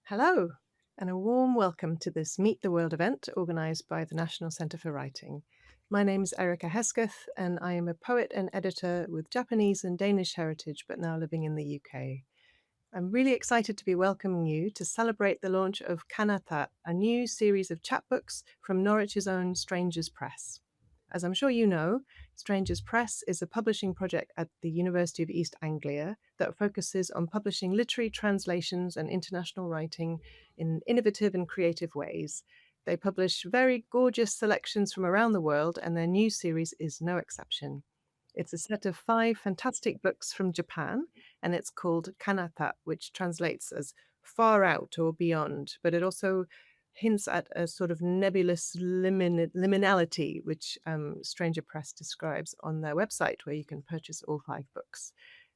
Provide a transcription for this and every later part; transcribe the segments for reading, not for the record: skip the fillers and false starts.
Hello, and a warm welcome to this Meet the World event organised by the National Centre for Writing. My name is Erica Hesketh, and I am a poet and editor with Japanese and Danish heritage, but now living in the UK. I'm really excited to be welcoming you to celebrate the launch of KANATA, a new series of chapbooks from Norwich's own Strangers Press. As I'm sure you know, Strangers Press is a publishing project at the University of East Anglia that focuses on publishing literary translations and international writing in innovative and creative ways. They publish very gorgeous selections from around the world, and their new series is no exception. It's a set of 5 fantastic books from Japan, and it's called Kanata, which translates as far out or beyond, but it also hints at a sort of nebulous liminality, which Stranger Press describes on their website, where you can purchase all 5 books.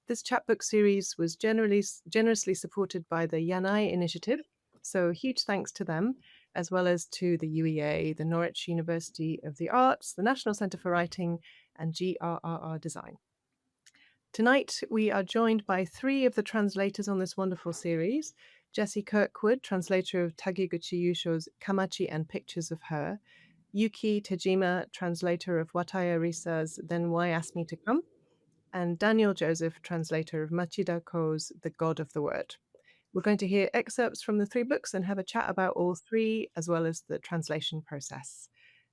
This chapbook series was generously supported by the Yanai Initiative, so huge thanks to them, as well as to the UEA, the Norwich University of the Arts, the National Centre for Writing, and GRRR Design. Tonight, we are joined by 3 of the translators on this wonderful series. Jessie Kirkwood, translator of Takiguchi Yusho's Kamachi and Pictures of Her. Yuki Tejima, translator of Wataya Risa's Then Why Ask Me to Come. And Daniel Joseph, translator of Machida Ko's The God of the Word. We're going to hear excerpts from the 3 books and have a chat about all 3, as well as the translation process.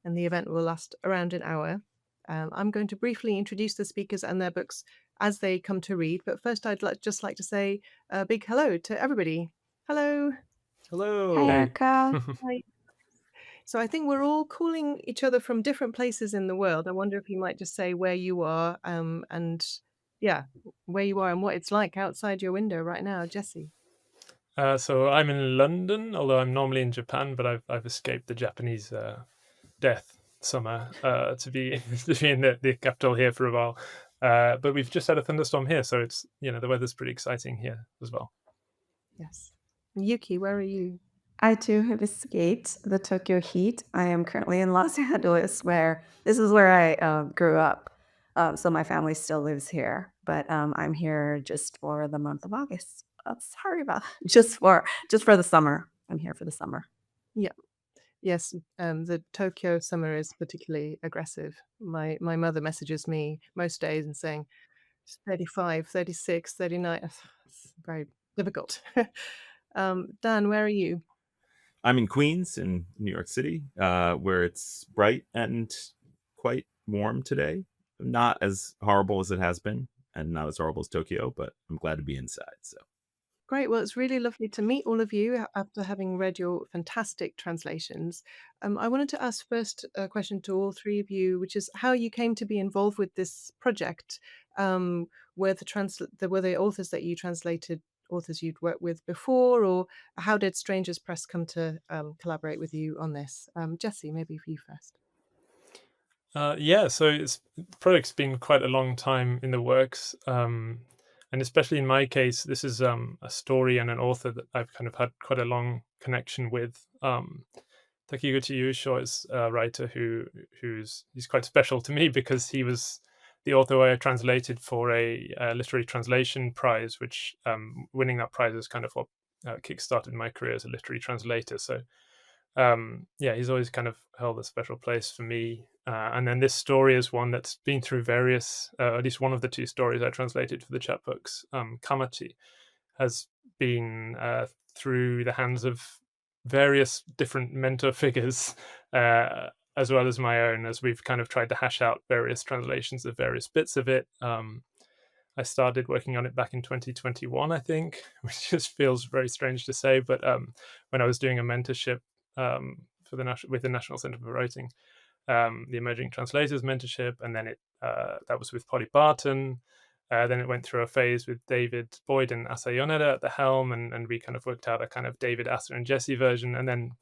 And the event will last around an hour. I'm going to briefly introduce the speakers and their books as they come to read. But first, I'd just like to say a big hello to everybody. Hello. Hello. Hi, Hey. Erica. Hi. So I think we're all calling each other from different places in the world. I wonder if you might just say where you are and where you are and what it's like outside your window right now. Jessie. So I'm in London, although I'm normally in Japan, but I've escaped the Japanese death summer to be to be in the capital here for a while. But we've just had a thunderstorm here, so it's the weather's pretty exciting here as well. Yes. Yuki, where are you? I too have escaped the Tokyo heat. I am currently in Los Angeles, where this is where I grew up. So my family still lives here, but I'm here just for the month of August. Sorry about just for the summer. I'm here for the summer. Yeah. Yes, the Tokyo summer is particularly aggressive. My mother messages me most days and saying it's 35, 36, 39. It's very difficult. Dan, where are you? I'm in Queens in New York City, where it's bright and quite warm today. Not as horrible as it has been, and not as horrible as Tokyo, but I'm glad to be inside. So Great. Well, it's really lovely to meet all of you after having read your fantastic translations. I wanted to ask first a question to all 3 of you, which is how you came to be involved with this project. Were the authors that you translated authors you'd worked with before, or how did Strangers Press come to collaborate with you on this? Jessie, maybe for you first. So the project's been quite a long time in the works, and especially in my case, this is a story and an author that I've kind of had quite a long connection with. Takiguchi Yusho is a writer he's quite special to me because he was the author I translated for a literary translation prize, which winning that prize is kind of what kickstarted my career as a literary translator. So he's always kind of held a special place for me. And then this story is one that's been through various, at least one of the 2 stories I translated for the chapbooks, Kamachi, has been through the hands of various different mentor figures, as well as my own, as we've kind of tried to hash out various translations of various bits of it. I started working on it back in 2021, I think, which just feels very strange to say. But when I was doing a mentorship with the National Centre for Writing, the Emerging Translators mentorship, and then that was with Polly Barton. Then it went through a phase with David Boyd and Asa Yoneda at the helm, and we kind of worked out a kind of David, Asa, and Jesse version. And then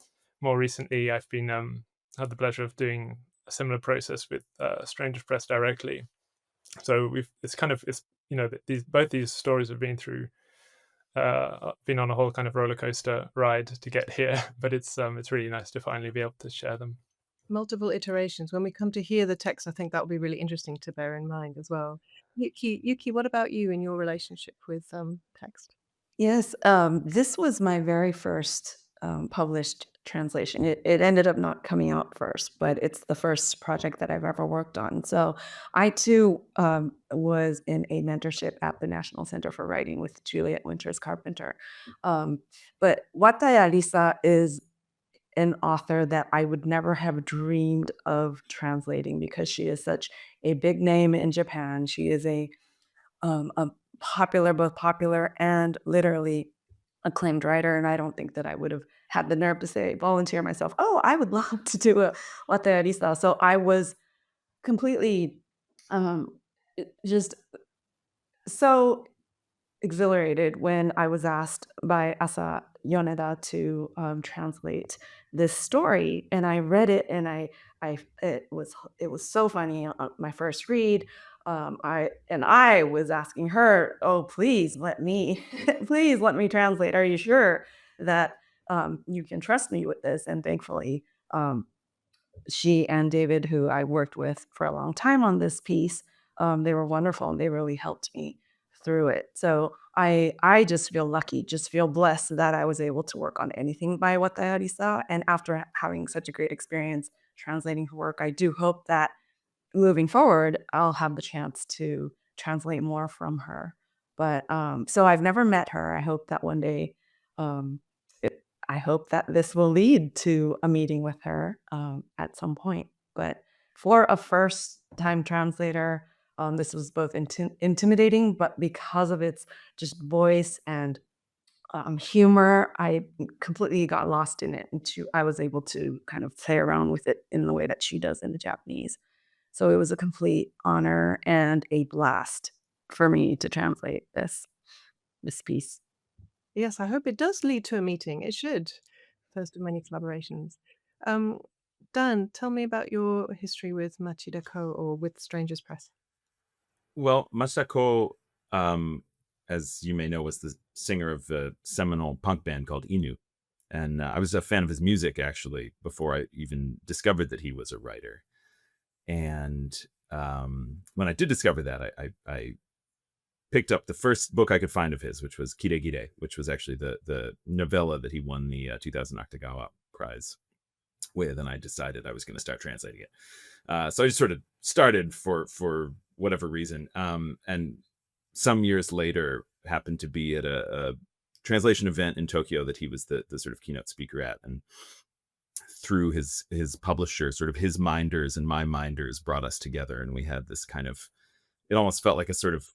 more recently, I've been had the pleasure of doing a similar process with Strangers Press directly. So both these stories have been through been on a whole kind of roller coaster ride to get here, but it's really nice to finally be able to share them. Multiple iterations. When we come to hear the text, I think that will be really interesting to bear in mind as well. Yuki, what about you and your relationship with text? Yes, this was my very first published translation. It ended up not coming out first, but it's the first project that I've ever worked on. So I too was in a mentorship at the National Center for Writing with Juliet Winters Carpenter. Um, but Wataya Risa is an author that I would never have dreamed of translating because she is such a big name in Japan. She is a popular, both popular and literally acclaimed writer, and I don't think that I would have had the nerve to say volunteer myself, "Oh, I would love to do a Watayarisa." So I was completely, just so exhilarated when I was asked by Asa Yoneda to translate this story, and I read it, and I it was so funny. My first read, I was asking her, "Oh, please let me, please let me translate. Are you sure that you can trust me with this?" And thankfully, um, she and David, who I worked with for a long time on this piece, they were wonderful and they really helped me through it. So I just feel lucky, just feel blessed that I was able to work on anything by Wataya Risa. And after having such a great experience translating her work, I do hope that moving forward, I'll have the chance to translate more from her. But so I've never met her. I hope that one day, um, I hope that this will lead to a meeting with her at some point. But for a first time translator, this was both intimidating, but because of its just voice and humor, I completely got lost in it. And I was able to kind of play around with it in the way that she does in the Japanese. So it was a complete honor and a blast for me to translate this piece. Yes, I hope it does lead to a meeting. It should. First of many collaborations. Um, Dan, tell me about your history with Machida Ko or with Strangers Press. Well, Masako, as you may know, was the singer of a seminal punk band called Inu. And I was a fan of his music, actually, before I even discovered that he was a writer. And when I did discover that, I picked up the first book I could find of his, which was Kiregire, which was actually the novella that he won the 2000 Akutagawa Prize with. And I decided I was going to start translating it. So I just sort of started for whatever reason. And some years later, happened to be at a translation event in Tokyo that he was the sort of keynote speaker at. And through his publisher, sort of his minders and my minders brought us together. And we had this kind of, it almost felt like a sort of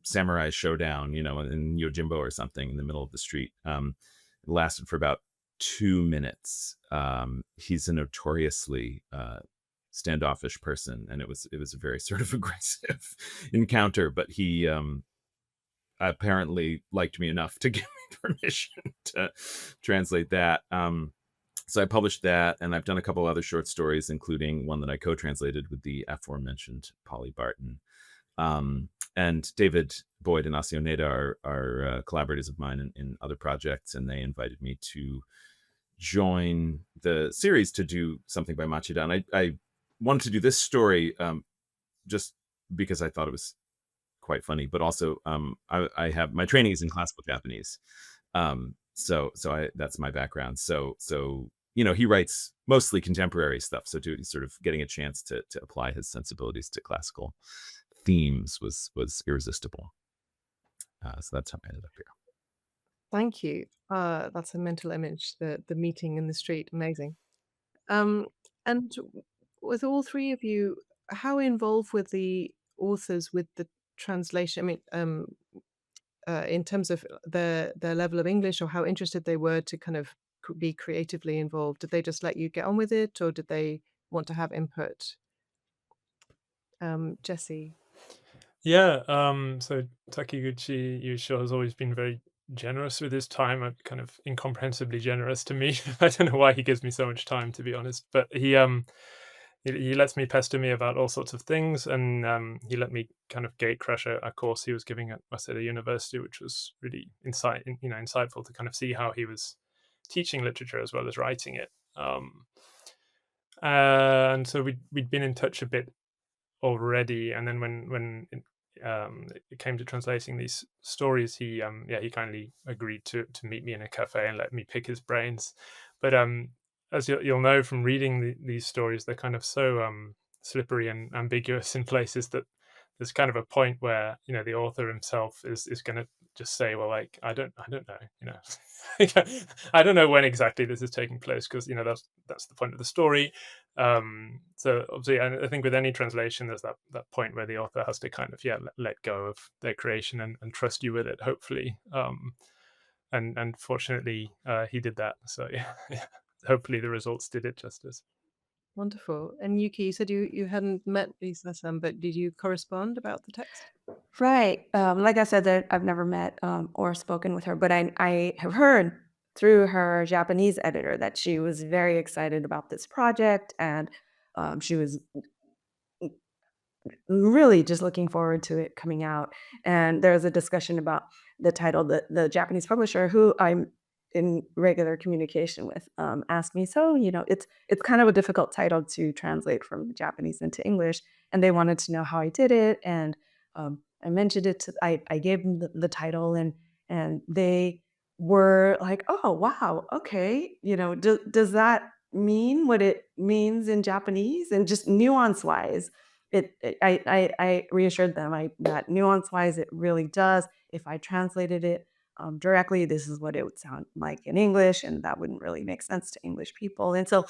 samurai showdown, in Yojimbo or something in the middle of the street. It lasted for about 2 minutes. He's a notoriously standoffish person, and it was a very sort of aggressive encounter, but he apparently liked me enough to give me permission to translate that. So I published that, and I've done a couple other short stories, including one that I co-translated with the aforementioned Polly Barton. And David Boyd and Asi Oneda are collaborators of mine in other projects, and they invited me to join the series to do something by Machida. And I wanted to do this story just because I thought it was quite funny, but also I have, my training is in classical Japanese. So that's my background. So he writes mostly contemporary stuff. So sort of getting a chance to apply his sensibilities to classical themes was irresistible. So that's how I ended up here. Thank you. That's a mental image, the meeting in the street. Amazing. And with all three of you, how involved were the authors with the translation? I mean, in terms of their level of English or how interested they were to kind of be creatively involved. Did they just let you get on with it, or did they want to have input? Jesse. Yeah, so Takiguchi Yusho has always been very generous with his time, kind of incomprehensibly generous to me. I don't know why he gives me so much time, to be honest, but he lets me pester me about all sorts of things, and he let me kind of gate crash a course he was giving at Waseda University, which was really insightful to kind of see how he was teaching literature as well as writing it. And so we'd been in touch a bit already, and then when it came to translating these stories, he kindly agreed to meet me in a cafe and let me pick his brains. But as you'll know from reading these stories, they're kind of so slippery and ambiguous in places that there's kind of a point where the author himself is going to just say, well, like I don't know, I don't know when exactly this is taking place, because that's the point of the story. So obviously, I think with any translation, there's that point where the author has to kind of let go of their creation and trust you with it, hopefully. And fortunately, he did that. So yeah, hopefully the results did it justice. Wonderful. And Yuki, you said you hadn't met Risa-san, but did you correspond about the text? Right. Like I said, that I've never met or spoken with her, but I have heard through her Japanese editor that she was very excited about this project, and she was really just looking forward to it coming out. And there was a discussion about the title. The Japanese publisher, who I'm in regular communication with, asked me, so it's kind of a difficult title to translate from Japanese into English, and they wanted to know how I did it. And I mentioned it to I gave them the title, and they were like, oh wow, okay, does that mean what it means in Japanese? And just nuance wise, I reassured them that nuance wise it really does. If I translated it directly, this is what it would sound like in English, and that wouldn't really make sense to English people. And so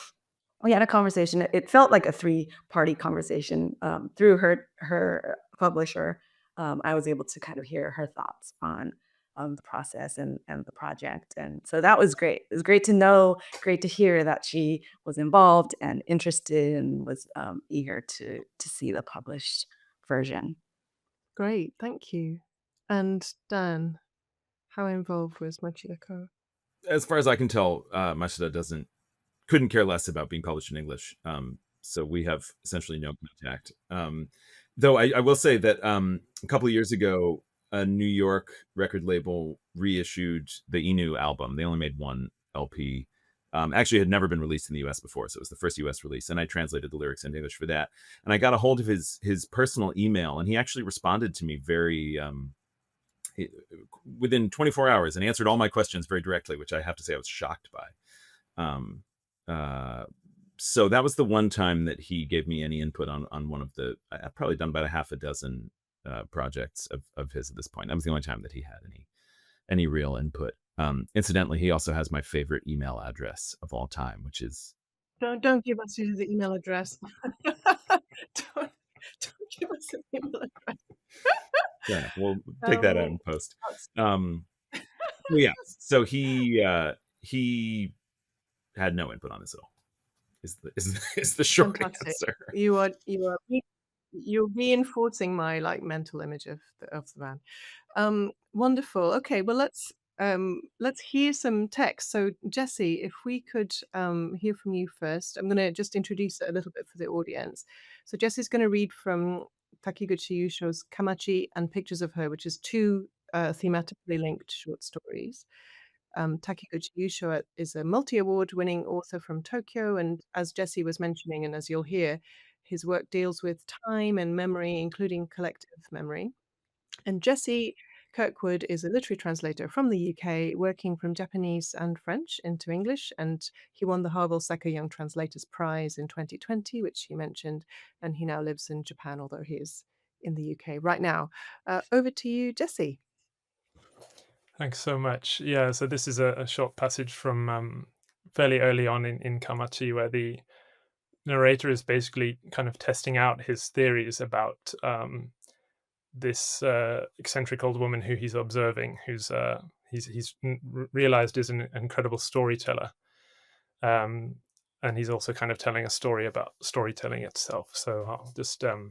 we had a conversation. It felt like a three-party conversation through her publisher. I was able to kind of hear her thoughts on the process and the project, and so that was great. It was great to know, great to hear that she was involved and interested and was eager to see the published version. Great, thank you. And Dan, how involved was Machida? As far as I can tell, Machida couldn't care less about being published in English. So we have essentially no contact. Though I will say that a couple of years ago, a New York record label reissued the Inu album. They only made one LP. Actually, it had never been released in the US before, so it was the first US release, and I translated the lyrics into English for that. And I got a hold of his personal email, and he actually responded to me very within 24 hours and answered all my questions very directly, which I have to say I was shocked by. So that was the one time that he gave me any input on one of the, I've probably done about a half a dozen projects of his at this point. That was the only time that he had any real input. Incidentally, he also has my favorite email address of all time, which is Don't give us the email address. don't give us an email address. Yeah, we'll take that out in post. Yeah, so he had no input on this at all. Is the short answer. You're reinforcing my mental image of the man. Wonderful. Okay, well let's hear some text. So Jessie, if we could hear from you first. I'm going to just introduce it a little bit for the audience. So Jessie's going to read from Takiguchi Yusho's Kamachi and Pictures of Her, which is two thematically linked short stories. Takiguchi Yusho is a multi-award winning author from Tokyo, and as Jessie was mentioning, and as you'll hear, his work deals with time and memory, including collective memory. And Jessie Kirkwood is a literary translator from the UK, working from Japanese and French into English, and he won the Harville Seka Young Translators Prize in 2020, which he mentioned, and he now lives in Japan, although he is in the UK right now. Over to you, Jessie. Thanks so much. Yeah, so this is a short passage from fairly early on in Kamachi, where the narrator is basically kind of testing out his theories about this eccentric old woman who he's observing, who's he's realized is an incredible storyteller. And he's also kind of telling a story about storytelling itself. So I'll just, I'll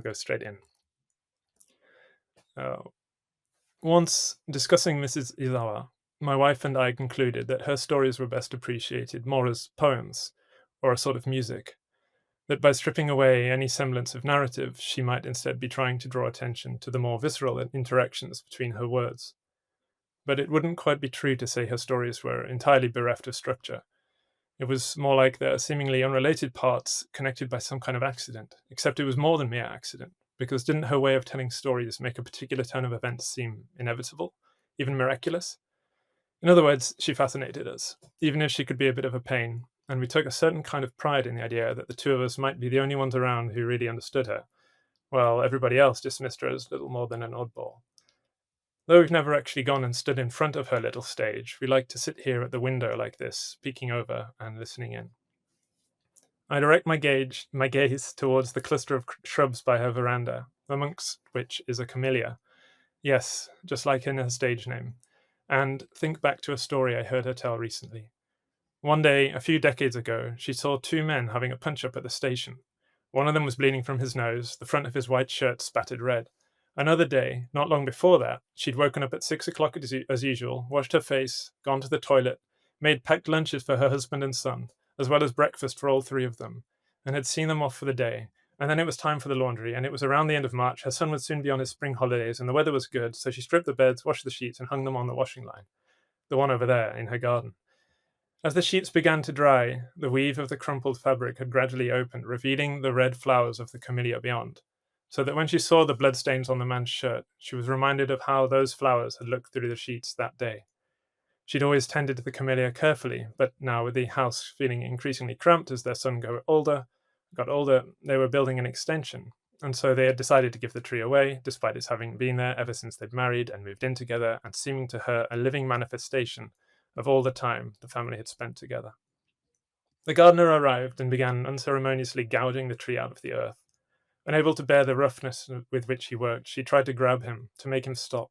go straight in. Once discussing Mrs. Izawa, my wife and I concluded that her stories were best appreciated more as poems or a sort of music, that by stripping away any semblance of narrative, she might instead be trying to draw attention to the more visceral interactions between her words. But it wouldn't quite be true to say her stories were entirely bereft of structure. It was more like their seemingly unrelated parts connected by some kind of accident, except it was more than mere accident, because didn't her way of telling stories make a particular turn of events seem inevitable, even miraculous? In other words, she fascinated us, even if she could be a bit of a pain, and we took a certain kind of pride in the idea that the two of us might be the only ones around who really understood her, while everybody else dismissed her as little more than an oddball. Though we've never actually gone and stood in front of her little stage, we like to sit here at the window like this, peeking over and listening in. I direct my gaze towards the cluster of shrubs by her veranda, amongst which is a camellia. Yes, just like in her stage name. And think back to a story I heard her tell recently. One day, a few decades ago, she saw two men having a punch-up at the station. One of them was bleeding from his nose, the front of his white shirt spattered red. Another day, not long before that, she'd woken up at 6 o'clock as usual, washed her face, gone to the toilet, made packed lunches for her husband and son, as well as breakfast for all three of them, and had seen them off for the day. And then it was time for the laundry, and it was around the end of March. Her son would soon be on his spring holidays, and the weather was good, so she stripped the beds, washed the sheets, and hung them on the washing line, the one over there in her garden. As the sheets began to dry, the weave of the crumpled fabric had gradually opened, revealing the red flowers of the camellia beyond, so that when she saw the bloodstains on the man's shirt, she was reminded of how those flowers had looked through the sheets that day. She'd always tended to the camellia carefully, but now, with the house feeling increasingly cramped as their son got older, they were building an extension, and so they had decided to give the tree away, despite its having been there ever since they'd married and moved in together, and seeming to her a living manifestation of all the time the family had spent together. The gardener arrived and began unceremoniously gouging the tree out of the earth. Unable to bear the roughness with which he worked, she tried to grab him, to make him stop.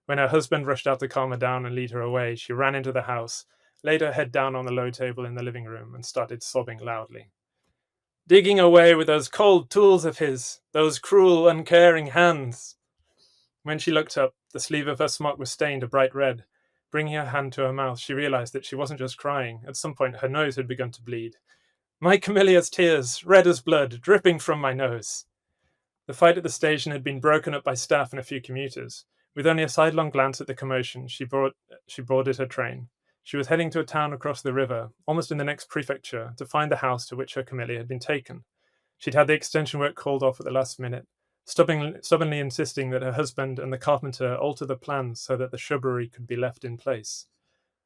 When her husband rushed out to calm her down and lead her away, she ran into the house, laid her head down on the low table in the living room, and started sobbing loudly. Digging away with those cold tools of his, those cruel, uncaring hands. When she looked up, the sleeve of her smock was stained a bright red. Bringing her hand to her mouth, she realized that she wasn't just crying. At some point, her nose had begun to bleed. My camellia's tears, red as blood, dripping from my nose. The fight at the station had been broken up by staff and a few commuters. With only a sidelong glance at the commotion, she boarded her train. She was heading to a town across the river, almost in the next prefecture, to find the house to which her camellia had been taken. She'd had the extension work called off at the last minute, stubbornly insisting that her husband and the carpenter alter the plans so that the shrubbery could be left in place.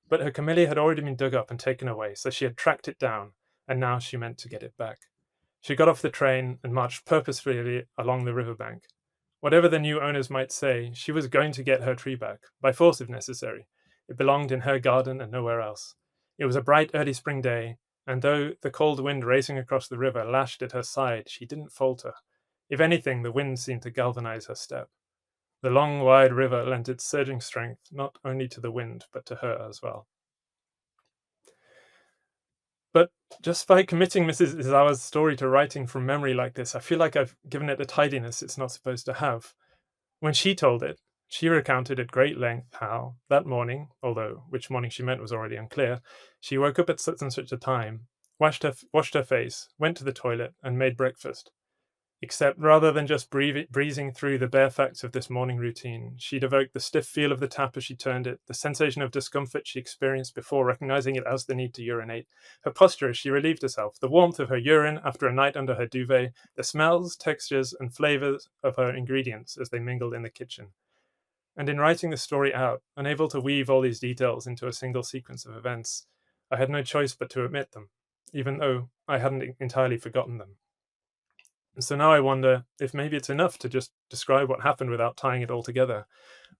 But her camellia had already been dug up and taken away, so she had tracked it down, and now she meant to get it back. She got off the train and marched purposefully along the riverbank. Whatever the new owners might say, she was going to get her tree back, by force if necessary. It belonged in her garden and nowhere else. It was a bright early spring day, and though the cold wind racing across the river lashed at her side, she didn't falter. If anything, the wind seemed to galvanize her step. The long, wide river lent its surging strength not only to the wind, but to her as well. But just by committing Mrs. Izawa's story to writing from memory like this, I feel like I've given it the tidiness it's not supposed to have. When she told it, she recounted at great length how, that morning, although which morning she meant was already unclear, she woke up at such and such a time, washed her face, went to the toilet, and made breakfast. Except rather than just breezing through the bare facts of this morning routine, she'd evoked the stiff feel of the tap as she turned it, the sensation of discomfort she experienced before recognizing it as the need to urinate, her posture as she relieved herself, the warmth of her urine after a night under her duvet, the smells, textures, and flavors of her ingredients as they mingled in the kitchen. And in writing the story out, unable to weave all these details into a single sequence of events, I had no choice but to omit them, even though I hadn't entirely forgotten them. And so now I wonder if maybe it's enough to just describe what happened without tying it all together,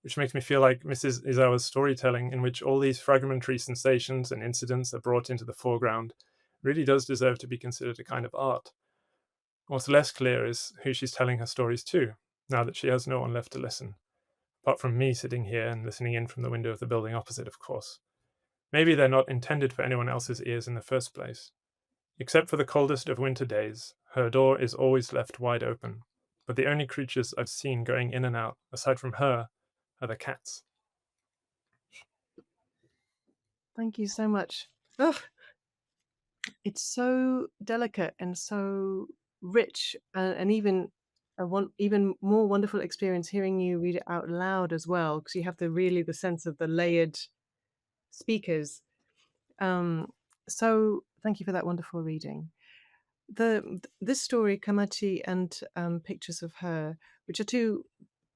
which makes me feel like Mrs. Izawa's storytelling, in which all these fragmentary sensations and incidents are brought into the foreground, really does deserve to be considered a kind of art. What's less clear is who she's telling her stories to, now that she has no one left to listen, apart from me sitting here and listening in from the window of the building opposite, of course. Maybe they're not intended for anyone else's ears in the first place. Except for the coldest of winter days, her door is always left wide open, but the only creatures I've seen going in and out, aside from her, are the cats. Thank you so much. Ugh. It's so delicate and so rich, and even even more wonderful experience hearing you read it out loud as well, because you have the sense of the layered speakers. So thank you for that wonderful reading. this story, Kamachi, and Pictures of Her, which are two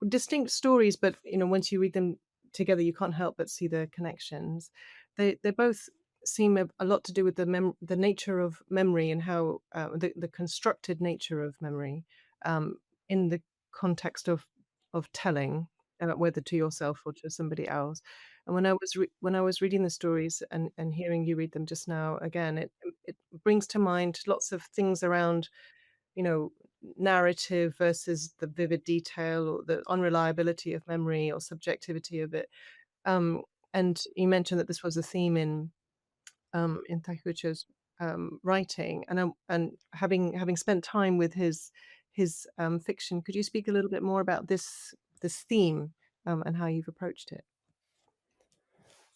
distinct stories, but once you read them together, you can't help but see the connections. They both seem a lot to do with the nature of memory and how the constructed nature of memory in the context of telling, whether to yourself or to somebody else. And when I was reading the stories and hearing you read them just now again, it brings to mind lots of things around, you know, narrative versus the vivid detail or the unreliability of memory or subjectivity of it. Um, and you mentioned that this was a theme in Takiguchi's writing, and having spent time with his fiction, could you speak a little bit more about this theme and how you've approached it?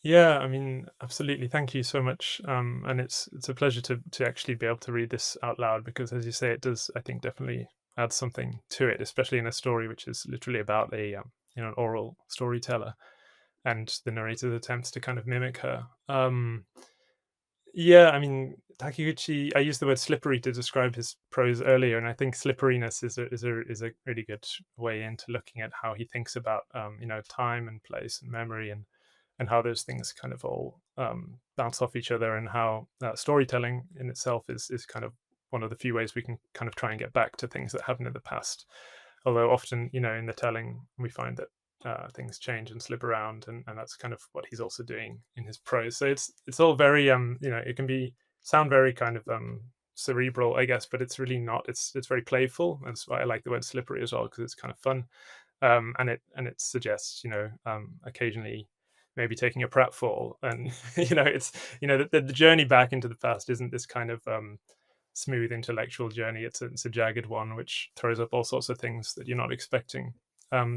Yeah, I mean, absolutely. Thank you so much. And it's a pleasure to actually be able to read this out loud because, as you say, it does, I think, definitely add something to it, especially in a story which is literally about a an oral storyteller, and the narrator's attempts to kind of mimic her. Yeah, I mean, Takiguchi. I used the word slippery to describe his prose earlier, and I think slipperiness is a really good way into looking at how he thinks about time and place and memory and how those things kind of all bounce off each other, and how storytelling in itself is kind of one of the few ways we can kind of try and get back to things that happened in the past. Although often, in the telling, we find that things change and slip around, and that's kind of what he's also doing in his prose. So it's all very it can be sound very kind of cerebral, I guess, but it's really not. It's very playful. That's why I like the word slippery as well, because it's kind of fun, and it suggests occasionally maybe taking a pratfall, and it's the journey back into the past isn't this kind of smooth intellectual journey. It's a jagged one which throws up all sorts of things that you're not expecting.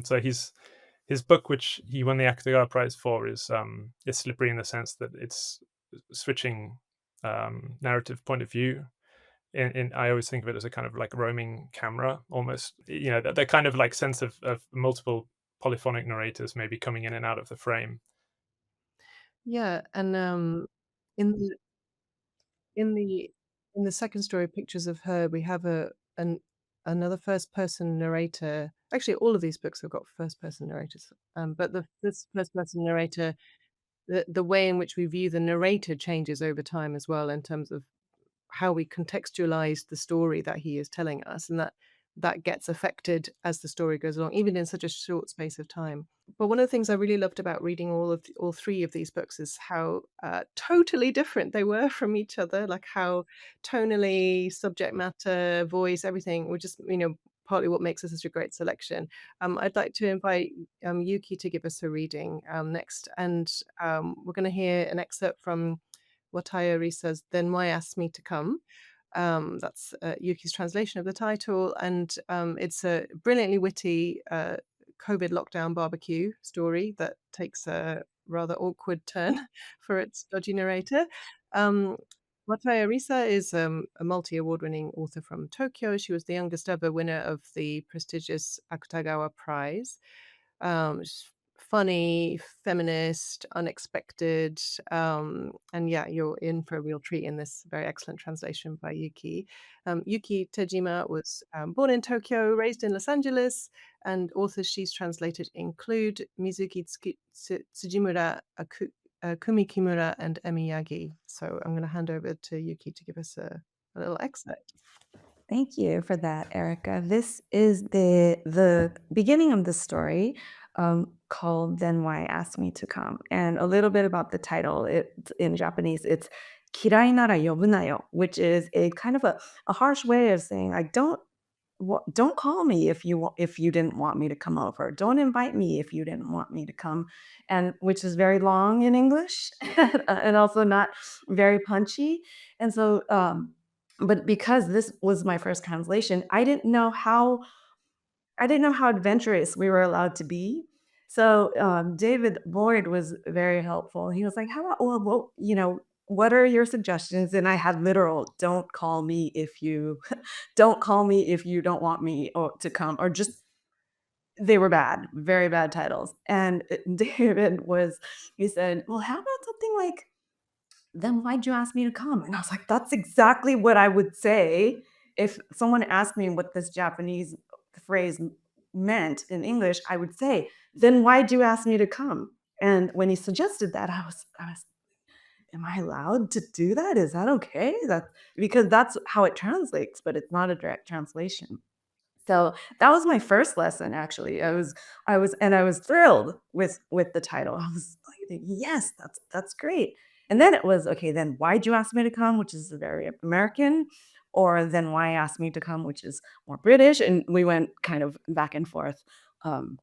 So his book, which he won the Akutagawa Prize for, is slippery in the sense that it's switching narrative point of view. I always think of it as a kind of like roaming camera, almost. That kind of like sense of multiple polyphonic narrators maybe coming in and out of the frame. Yeah, and in the in the in the second story, Pictures of Her, we have another first person narrator. Actually, all of these books have got first person narrators, but this first person narrator, the way in which we view the narrator changes over time as well, in terms of how we contextualize the story that he is telling us, and that gets affected as the story goes along, even in such a short space of time. But one of the things I really loved about reading all three of these books is how totally different they were from each other, like how tonally, subject matter, voice, everything were just partly what makes this such a great selection. I'd like to invite Yuki to give us a reading next, and we're going to hear an excerpt from Wataya Risa's Then Why Ask Me to Come. That's Yuki's translation of the title, and it's a brilliantly witty COVID lockdown barbecue story that takes a rather awkward turn for its dodgy narrator. Um, Wataya Risa is a multi-award-winning author from Tokyo. She was the youngest ever winner of the prestigious Akutagawa Prize. She's funny, feminist, unexpected, and yeah, you're in for a real treat in this very excellent translation by Yuki. Yuki Tejima was born in Tokyo, raised in Los Angeles, and authors she's translated include Mizuki Tsujimura, Kumi Kimura, and Emi Yagi. So I'm going to hand over to Yuki to give us a little excerpt. Thank you for that, Erica. This is the beginning of the story called Then Why Ask Me to Come. And a little bit about the title. In Japanese, it's Kirai nara yobunayo, which is a kind of a harsh way of saying, like, don't call me if you didn't want me to come over. Don't invite me if you didn't want me to come. And which is very long in English and also not very punchy. And so but because this was my first translation, I didn't know how adventurous we were allowed to be. So David Boyd was very helpful. He was like, "How about what are your suggestions?" And I had literal, "Don't call me if you don't call me if you don't want me to come," or just they were bad, very bad titles. And David he said, "Well, how about something like then why'd you ask me to come? And I was like, that's exactly what I would say if someone asked me what this Japanese phrase meant in English. I would say, then why'd you ask me to come? And when he suggested that, I was, am I allowed to do that? Is that okay? That because that's how it translates, but it's not a direct translation. So that was my first lesson. Actually, I was thrilled with the title. I was like, yes, that's great. And then it was okay. Then why'd you ask me to come, which is very American, or then why ask me to come, which is more British. And we went kind of back and forth um,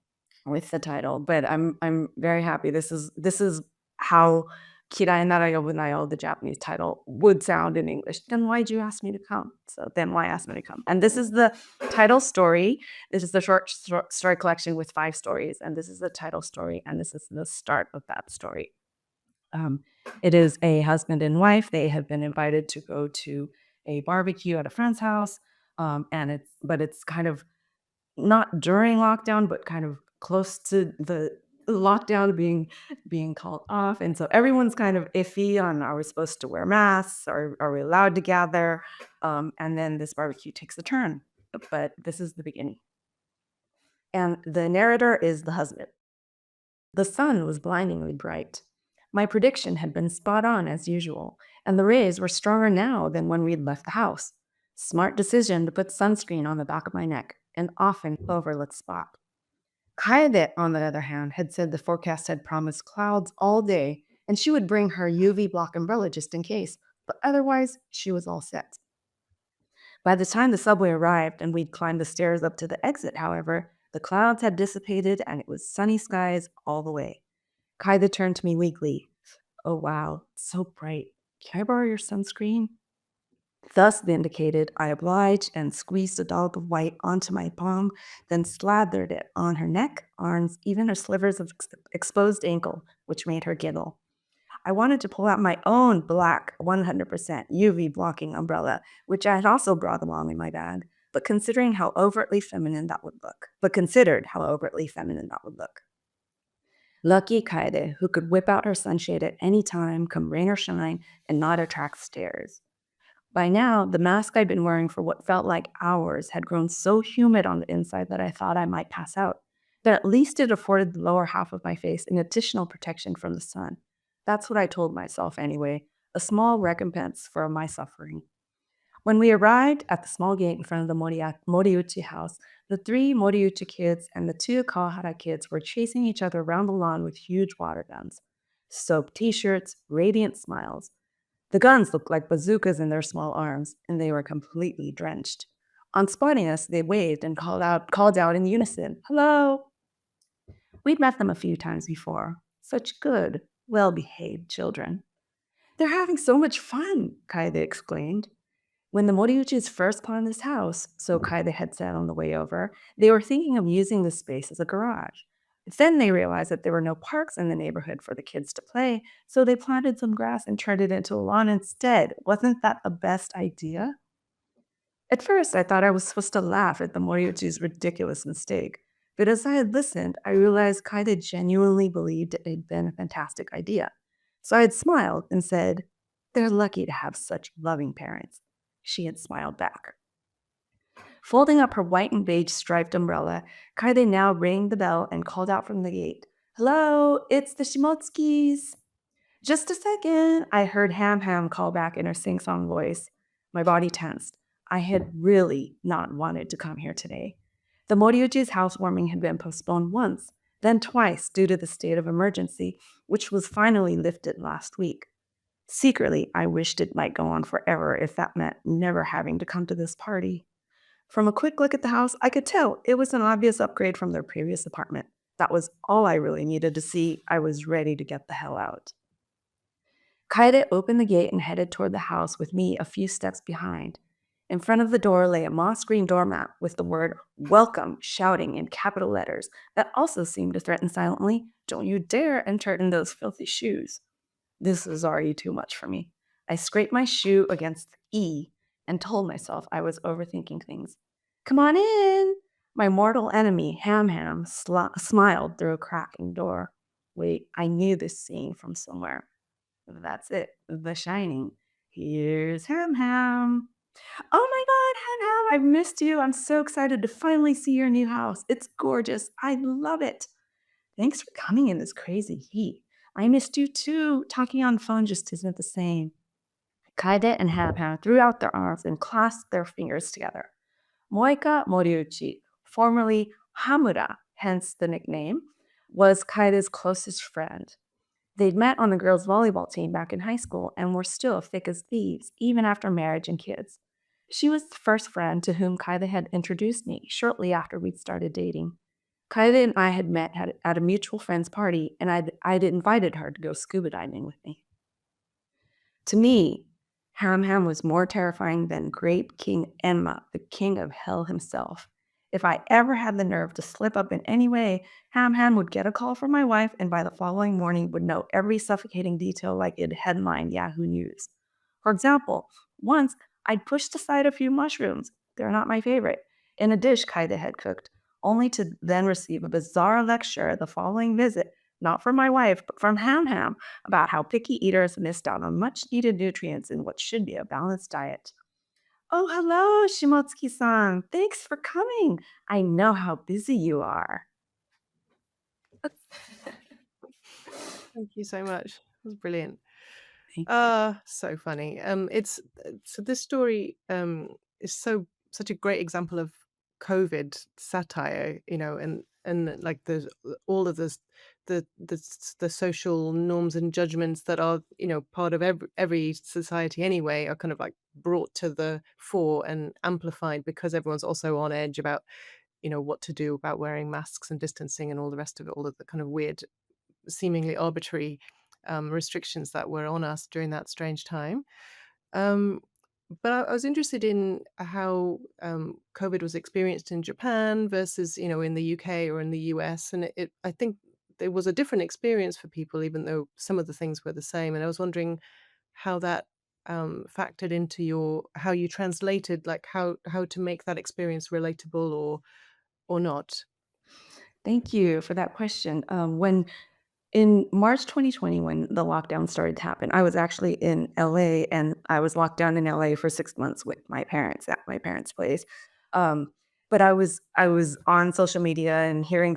with the title. But I'm very happy. This is how Kirai Nara Yobunayo, the Japanese title, would sound in English. Then why'd you ask me to come? So then why ask me to come? And this is the title story. This is the short story collection with 5 stories. And this is the title story. And this is the start of that story. Um, it is a husband and wife. They have been invited to go to a barbecue at a friend's house. But it's kind of not during lockdown, but kind of close to the lockdown being called off. And so everyone's kind of iffy on, are we supposed to wear masks? Are we allowed to gather? And then this barbecue takes a turn. But this is the beginning. And the narrator is the husband. The sun was blindingly bright. My prediction had been spot on as usual, and the rays were stronger now than when we'd left the house. Smart decision to put sunscreen on the back of my neck, an often overlooked spot. Kaede, on the other hand, had said the forecast had promised clouds all day, and she would bring her UV block umbrella just in case, but otherwise, she was all set. By the time the subway arrived and we'd climbed the stairs up to the exit, however, the clouds had dissipated and it was sunny skies all the way. Kaide turned to me weakly. Oh wow, it's so bright. Can I borrow your sunscreen? Thus vindicated, I obliged and squeezed a dollop of white onto my palm, then slathered it on her neck, arms, even her slivers of exposed ankle, which made her giggle. I wanted to pull out my own black 100% UV blocking umbrella, which I had also brought along in my bag, but considered how overtly feminine that would look. Lucky Kaede, who could whip out her sunshade at any time, come rain or shine, and not attract stares. By now, the mask I'd been wearing for what felt like hours had grown so humid on the inside that I thought I might pass out, but at least it afforded the lower half of my face an additional protection from the sun. That's what I told myself anyway, a small recompense for my suffering. When we arrived at the small gate in front of the Moriuchi house, the 3 Moriuchi kids and the 2 Kawahara kids were chasing each other around the lawn with huge water guns. Soaked t-shirts, radiant smiles. The guns looked like bazookas in their small arms, and they were completely drenched. On spotting us, they waved and called out in unison, "Hello!" We'd met them a few times before. Such good, well-behaved children. "They're having so much fun," Kaede exclaimed. When the Moriuchis first pawned this house, so Kaede had said on the way over, they were thinking of using the space as a garage. But then they realized that there were no parks in the neighborhood for the kids to play, so they planted some grass and turned it into a lawn instead. Wasn't that the best idea? At first, I thought I was supposed to laugh at the Moriuchi's ridiculous mistake. But as I had listened, I realized Kaede genuinely believed it had been a fantastic idea. So I had smiled and said, "They're lucky to have such loving parents." She had smiled back. Folding up her white and beige striped umbrella, Kaede now rang the bell and called out from the gate, "Hello, it's the Shimotskis." "Just a second," I heard Ham Ham call back in her sing-song voice. My body tensed. I had really not wanted to come here today. The Moriuchi's housewarming had been postponed once, then twice due to the state of emergency, which was finally lifted last week. Secretly, I wished it might go on forever if that meant never having to come to this party. From a quick look at the house, I could tell it was an obvious upgrade from their previous apartment. That was all I really needed to see. I was ready to get the hell out. Kaede opened the gate and headed toward the house with me a few steps behind. In front of the door lay a moss green doormat with the word "Welcome" shouting in capital letters that also seemed to threaten silently, "Don't you dare enter in those filthy shoes." This was already too much for me. I scraped my shoe against the E and told myself I was overthinking things. "Come on in." My mortal enemy, Ham Ham, smiled through a crack in the door. Wait, I knew this scene from somewhere. That's it. The Shining. Here's Ham Ham. Oh my God, Ham Ham, I've missed you. I'm so excited to finally see your new house. It's gorgeous. I love it. Thanks for coming in this crazy heat. I missed you too. Talking on phone just isn't the same. Kaede and Ham Ham threw out their arms and clasped their fingers together. Moika Moriuchi, formerly Hamura, hence the nickname, was Kaede's closest friend. They'd met on the girls' volleyball team back in high school and were still thick as thieves, even after marriage and kids. She was the first friend to whom Kaede had introduced me shortly after we'd started dating. Kaede and I had met at a mutual friend's party, and I'd invited her to go scuba diving with me. To me, Ham Ham was more terrifying than Grape King Enma, the king of hell himself. If I ever had the nerve to slip up in any way, Ham Ham would get a call from my wife and by the following morning would know every suffocating detail like it'd headline Yahoo News. For example, once I'd pushed aside a few mushrooms, they're not my favorite, in a dish Kaide had cooked, only to then receive a bizarre lecture the following visit, not from my wife, but from Ham Ham, about how picky eaters missed out on much needed nutrients in what should be a balanced diet. Oh, hello, Shimotsuki-san. Thanks for coming. I know how busy you are. Thank you so much. It was brilliant. Thank you. So funny. It's so this story is such a great example of COVID satire, and like there's all of this the social norms and judgments that are part of every society anyway are kind of like brought to the fore and amplified because everyone's also on edge about what to do about wearing masks and distancing and all the rest of it, all of the kind of weird, seemingly arbitrary restrictions that were on us during that strange time. Um, but I was interested in how COVID was experienced in Japan versus, in the UK or in the US. And I think there was a different experience for people, even though some of the things were the same. And I was wondering how that factored into how you translated, like how to make that experience relatable or not. Thank you for that question. When in March 2020, when the lockdown started to happen, I was actually in LA and I was locked down in LA for 6 months with my parents at my parents' place. Um, but I was on social media and hearing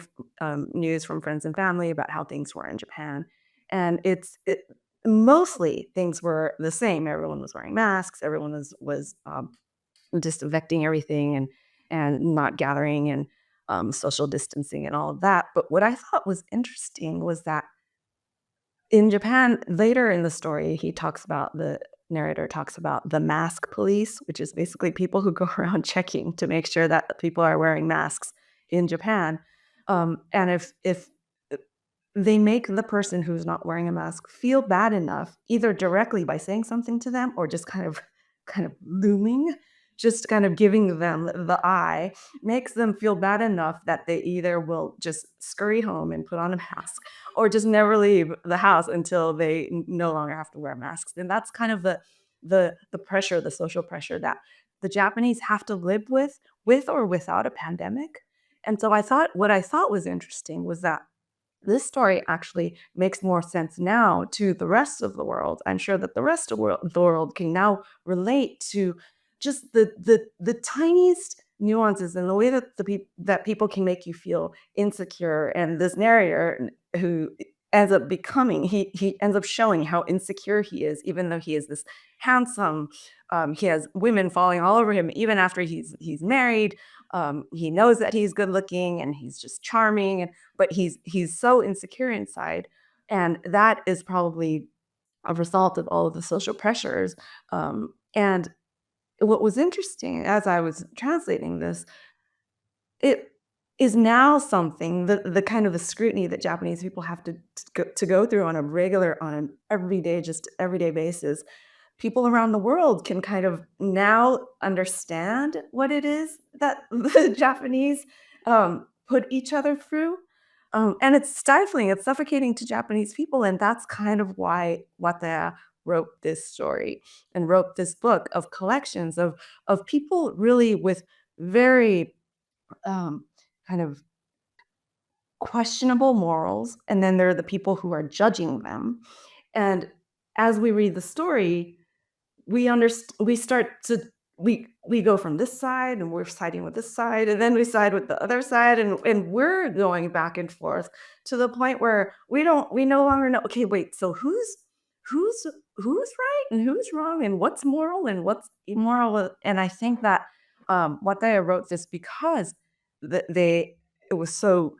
news from friends and family about how things were in Japan, and mostly things were the same. Everyone was wearing masks. Everyone was disinfecting everything and not gathering and social distancing and all of that. But what I thought was interesting was that in Japan, later in the story, the narrator talks about the mask police, which is basically people who go around checking to make sure that people are wearing masks in Japan. And if they make the person who's not wearing a mask feel bad enough, either directly by saying something to them or just kind of looming, just kind of giving them the eye, makes them feel bad enough that they either will just scurry home and put on a mask or just never leave the house until they no longer have to wear masks. And that's kind of the pressure, the social pressure that the Japanese have to live with or without a pandemic. And so what I thought was interesting was that this story actually makes more sense now to the rest of the world. I'm sure that the world can now relate to just the tiniest nuances and the way that that people can make you feel insecure. And this narrator who ends up he ends up showing how insecure he is, even though he is this handsome. He has women falling all over him, even after he's married. He knows that he's good looking and he's just charming, but he's so insecure inside, and that is probably a result of all of the social pressures. And what was interesting as I was translating this, it is now something the kind of the scrutiny that Japanese people have to go through on an everyday basis. People around the world can kind of now understand what it is that the Japanese put each other through. And it's stifling, it's suffocating to Japanese people. And that's kind of why Wataya wrote this story and wrote this book of collections of people really with very kind of questionable morals. And then there are the people who are judging them. And as we read the story, we start to we go from this side and we're siding with this side and then we side with the other side and we're going back and forth to the point where we no longer know, okay, wait, so who's who's right and who's wrong and what's moral and what's immoral. And I think that Wataya wrote this because they it was so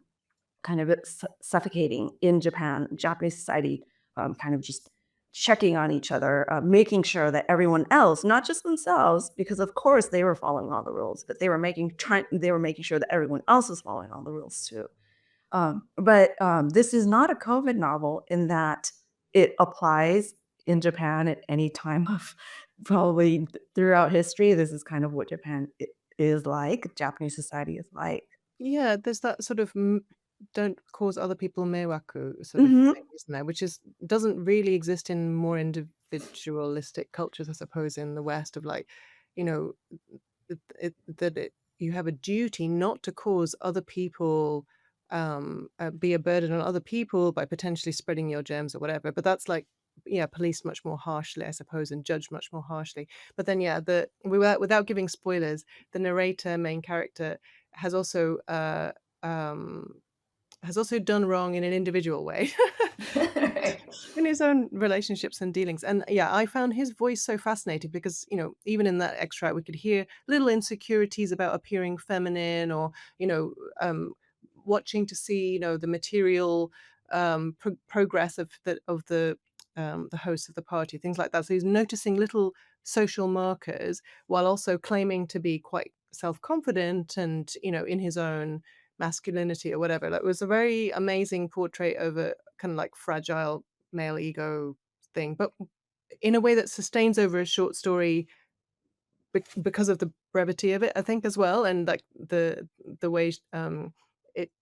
kind of suffocating in Japan, Japanese society, kind of just checking on each other, making sure that everyone else, not just themselves, because of course they were following all the rules, but they were making sure that everyone else was following all the rules too. But this is not a COVID novel in that it applies in Japan at any time of probably throughout history. This is kind of what Japan is like, Japanese society is like. Yeah, there's that sort of don't cause other people mewaku sort of Mhm. thing, isn't there? Which doesn't really exist in more individualistic cultures, I suppose, in the West, of like, you know, you have a duty not to cause other people be a burden on other people by potentially spreading your germs or whatever. But that's like, yeah, policed much more harshly, I suppose, and judged much more harshly. But then, yeah, without giving spoilers, the narrator, main character, has also done wrong in an individual way in his own relationships and dealings. And yeah, I found his voice so fascinating because, even in that extract, we could hear little insecurities about appearing feminine, or, watching to see, the material progress of the host of the party, things like that. So he's noticing little social markers while also claiming to be quite self-confident and, in his own masculinity or whatever. Like, it was a very amazing portrait of a kind of like fragile male ego thing, but in a way that sustains over a short story because of the brevity of it, I think, as well, and like the way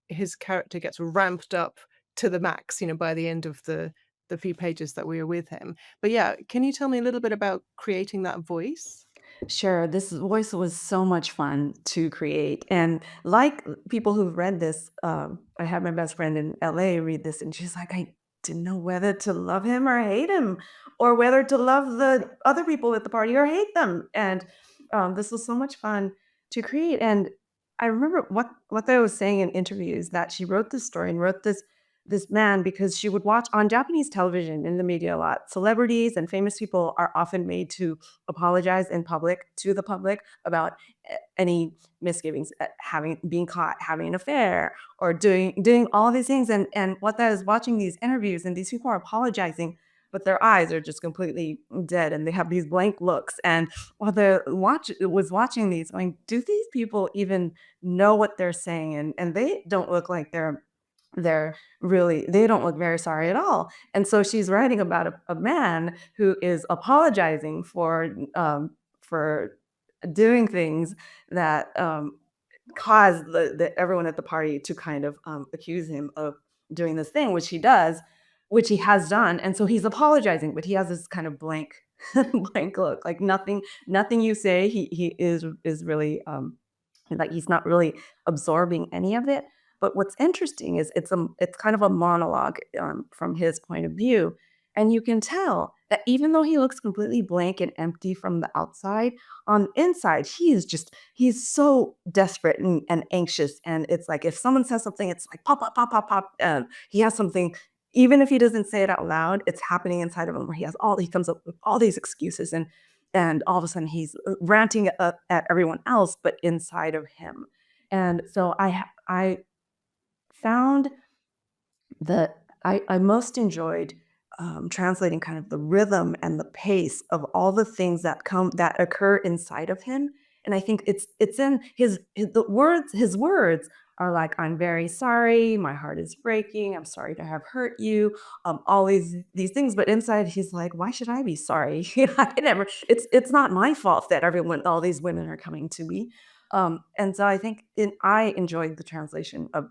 his character gets ramped up to the max, by the end of the few pages that we were with him. But yeah, can you tell me a little bit about creating that voice? Sure. This voice was so much fun to create. And like people who've read this, I had my best friend in LA read this, and she's like, I didn't know whether to love him or hate him, or whether to love the other people at the party or hate them. And this was so much fun to create. And I remember what I was saying in interviews, that she wrote this story and wrote this man because she would watch on Japanese television in the media a lot. Celebrities and famous people are often made to apologize in public to the public about any misgivings at being caught having an affair or doing all these things. And what that is, watching these interviews, and these people are apologizing, but their eyes are just completely dead and they have these blank looks. And while the was watching these, going, do these people even know what they're saying? And they don't look like they don't look very sorry at all. And so she's writing about a man who is apologizing for doing things that cause everyone at the party to kind of accuse him of doing this thing, which he does, which he has done. And so he's apologizing, but he has this kind of blank blank look, like nothing you say he is really like he's not really absorbing any of it. But what's interesting is it's kind of a monologue from his point of view, and you can tell that even though he looks completely blank and empty from the outside, on the inside he's so desperate and anxious. And it's like if someone says something, it's like pop pop pop pop pop. He has something. Even if he doesn't say it out loud, it's happening inside of him where he comes up with all these excuses, and all of a sudden he's ranting at everyone else, but inside of him. And so I found that I most enjoyed translating kind of the rhythm and the pace of all the things that occur inside of him. And I think it's in his words are like, I'm very sorry, my heart is breaking, I'm sorry to have hurt you, all these things. But inside he's like, why should I be sorry? I never, it's not my fault that all these women are coming to me. And so I think I enjoyed the translation of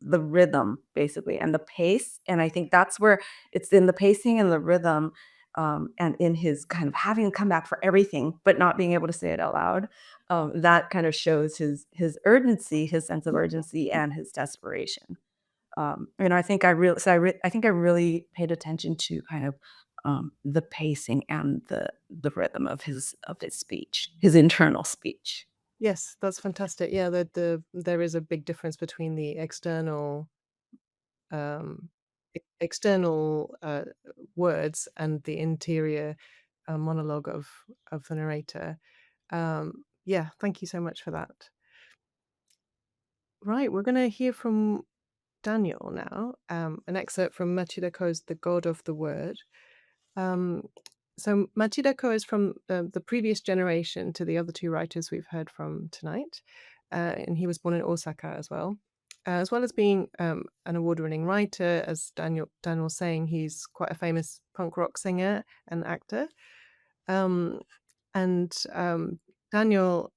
the rhythm basically and the pace. And I think that's where it's in the pacing and the rhythm, and in his kind of having to come back for everything, but not being able to say it out loud. That kind of shows his urgency, his sense of urgency, and his desperation. I think I think I really paid attention to kind of the pacing and the rhythm of his speech, his internal speech. Yes, that's fantastic. Yeah, there is a big difference between the um, external words and the interior monologue of the narrator. Yeah, thank you so much for that. Right, we're going to hear from Daniel now, an excerpt from Machida Ko's The God of the Word. So Machida Ko is from the previous generation to the other two writers we've heard from tonight, and he was born in Osaka as well as being an award-winning writer. As Daniel was saying, he's quite a famous punk rock singer and actor. Daniel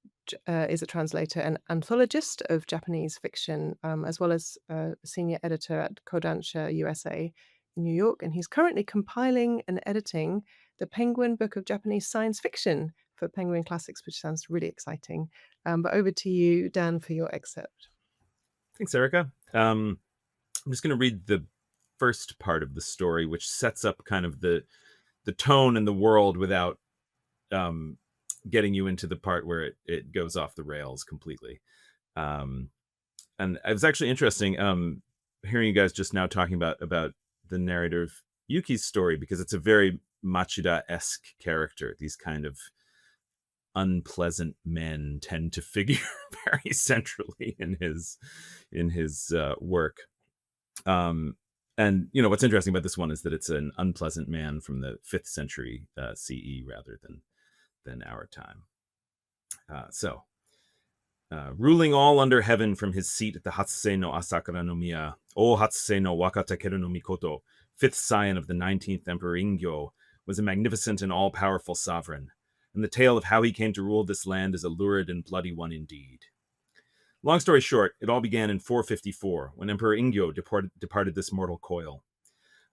is a translator and anthologist of Japanese fiction, as well as a senior editor at Kodansha USA in New York, and he's currently compiling and editing the Penguin Book of Japanese Science Fiction for Penguin Classics, which sounds really exciting. But over to you, Dan, for your excerpt. Thanks, Erica. I'm just going to read the first part of the story, which sets up kind of the tone and the world without getting you into the part where it goes off the rails completely. And it was actually interesting hearing you guys just now talking about the narrator of Yuki's story, because it's a very Machida-esque character. These kind of unpleasant men tend to figure very centrally in his work. And what's interesting about this one is that it's an unpleasant man from the 5th century CE rather than our time. Ruling all under heaven from his seat at the Hatsuse no Asakura no Miya, O Hatsuse no Wakatakeru no Mikoto, 5th scion of the 19th Emperor Ingyo, was a magnificent and all-powerful sovereign, and the tale of how he came to rule this land is a lurid and bloody one indeed. Long story short, it all began in 454, when Emperor Ingyo departed this mortal coil.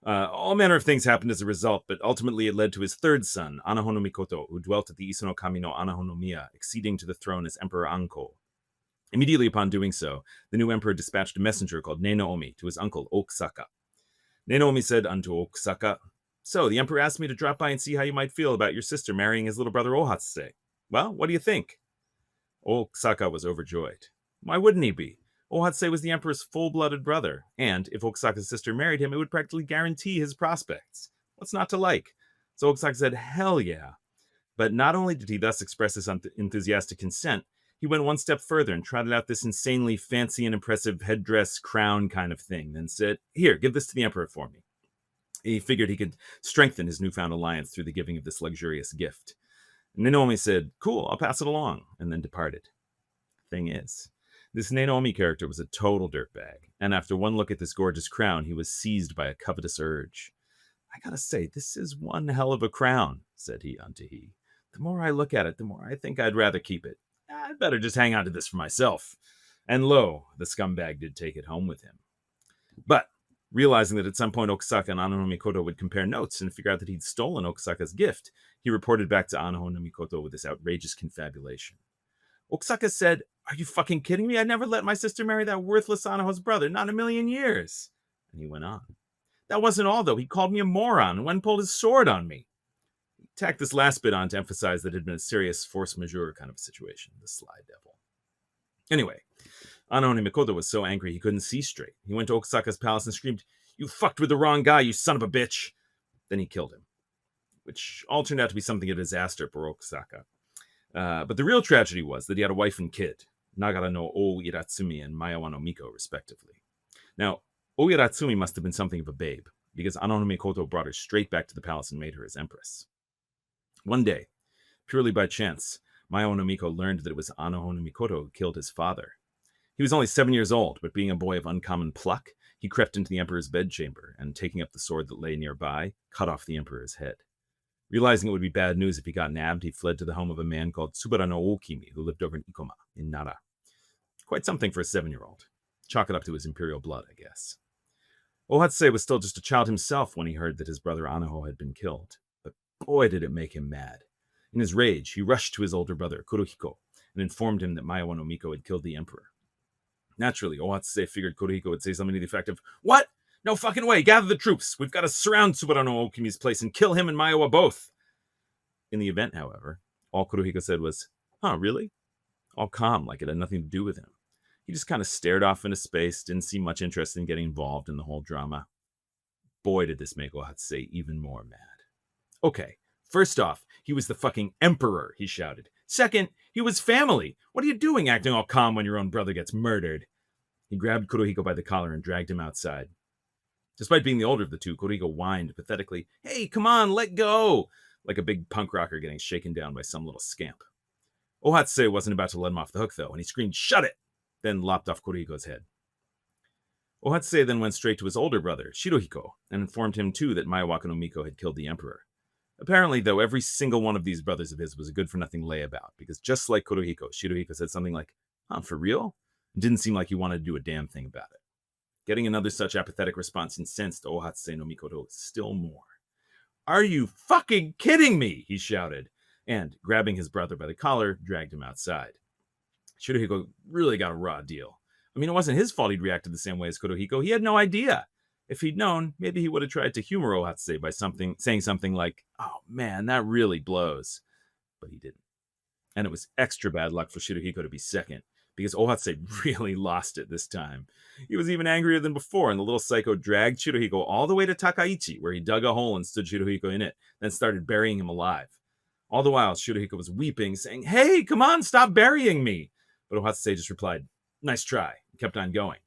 All manner of things happened as a result, but ultimately it led to his 3rd son, Anaho no Mikoto, who dwelt at the Iso no Kami no Anaho no Miya, acceding to the throne as Emperor Anko. Immediately upon doing so, the new emperor dispatched a messenger called Nenaomi to his uncle, Okusaka. Nenaomi said unto Okusaka, "So, the emperor asked me to drop by and see how you might feel about your sister marrying his little brother Ohatsuse. Well, what do you think?" Okusaka was overjoyed. Why wouldn't he be? Ohatsuse was the emperor's full-blooded brother, and if Okusaka's sister married him, it would practically guarantee his prospects. What's not to like? So Okusaka said, hell yeah. But not only did he thus express his enthusiastic consent, he went one step further and trotted out this insanely fancy and impressive headdress crown kind of thing, then said, "Here, give this to the emperor for me." He figured he could strengthen his newfound alliance through the giving of this luxurious gift. Nenaomi said, "Cool, I'll pass it along," and then departed. Thing is, this Nenaomi character was a total dirtbag, and after one look at this gorgeous crown, he was seized by a covetous urge. "I gotta say, this is one hell of a crown," said he unto he. "The more I look at it, the more I think I'd rather keep it. I'd better just hang on to this for myself." And lo, the scumbag did take it home with him. But, realizing that at some point Okusaka and Anaho no Mikoto would compare notes and figure out that he'd stolen Okusaka's gift, he reported back to Anaho no Mikoto with this outrageous confabulation. Okusaka said, "Are you fucking kidding me? I'd never let my sister marry that worthless Anaho's brother, not in a million years." And he went on. "That wasn't all, though. He called me a moron and went and pulled his sword on me." He tacked this last bit on to emphasize that it had been a serious force majeure kind of a situation, the sly devil. Anyway, Anaho no Mikoto was so angry he couldn't see straight. He went to Okusaka's palace and screamed, "You fucked with the wrong guy, you son of a bitch!" Then he killed him, which all turned out to be something of a disaster for Okusaka. But the real tragedy was that he had a wife and kid, Nagara no O Iratsumi and Mayawa no Miko, respectively. Now, O Iratsumi must have been something of a babe, because Anaho no Mikoto brought her straight back to the palace and made her his empress. One day, purely by chance, Mayawa no Miko learned that it was Anaho no Mikoto who killed his father. He was only 7 years old, but being a boy of uncommon pluck, he crept into the emperor's bedchamber and, taking up the sword that lay nearby, cut off the emperor's head. Realizing it would be bad news if he got nabbed, he fled to the home of a man called Tsubara no Okimi, who lived over in Ikoma, in Nara. Quite something for a 7-year-old. Chalk it up to his imperial blood, I guess. Ohatsuse was still just a child himself when he heard that his brother Anaho had been killed. But boy, did it make him mad. In his rage, he rushed to his older brother, Kurohiko, and informed him that Mayawa no Miko had killed the emperor. Naturally, Ohatsuse figured Kurohiko would say something to the effect of, "What? No fucking way. Gather the troops. We've got to surround Tsubara no Okimi's place and kill him and Maiwa both. In the event, however, all Kurohiko said was, huh, really? All calm, like it had nothing to do with him. He just kind of stared off into space, didn't seem much interest in getting involved in the whole drama. Boy, did this make Ohatsei even more mad. Okay, first off, he was the fucking emperor, he shouted. Second, he was family. What are you doing acting all calm when your own brother gets murdered? He grabbed Kurohiko by the collar and dragged him outside. Despite being the older of the two, Kurohiko whined pathetically, hey, come on, let go, like a big punk rocker getting shaken down by some little scamp. Ohatsei wasn't about to let him off the hook, though, and he screamed, shut it, then lopped off Kurohiko's head. Ohatsei then went straight to his older brother, Shirohiko, and informed him too that Maiwaka no Miko had killed the emperor. Apparently, though, every single one of these brothers of his was a good-for-nothing layabout, because just like Kurohiko, Shirohiko said something like, huh, for real? It didn't seem like he wanted to do a damn thing about it. Getting another such apathetic response incensed Ohatsei no Mikoto still more. Are you fucking kidding me? He shouted, and, grabbing his brother by the collar, dragged him outside. Shirohiko really got a raw deal. I mean, it wasn't his fault he'd reacted the same way as Kurohiko. He had no idea. If he'd known, maybe he would have tried to humor Ohatsei by saying something like, oh man, that really blows. But he didn't. And it was extra bad luck for Shirohiko to be second, because Ohatsei really lost it this time. He was even angrier than before, and the little psycho dragged Shirohiko all the way to Takaichi, where he dug a hole and stood Shirohiko in it, then started burying him alive. All the while, Shirohiko was weeping, saying, hey, come on, stop burying me. But Ohatsei just replied, nice try, and kept on going.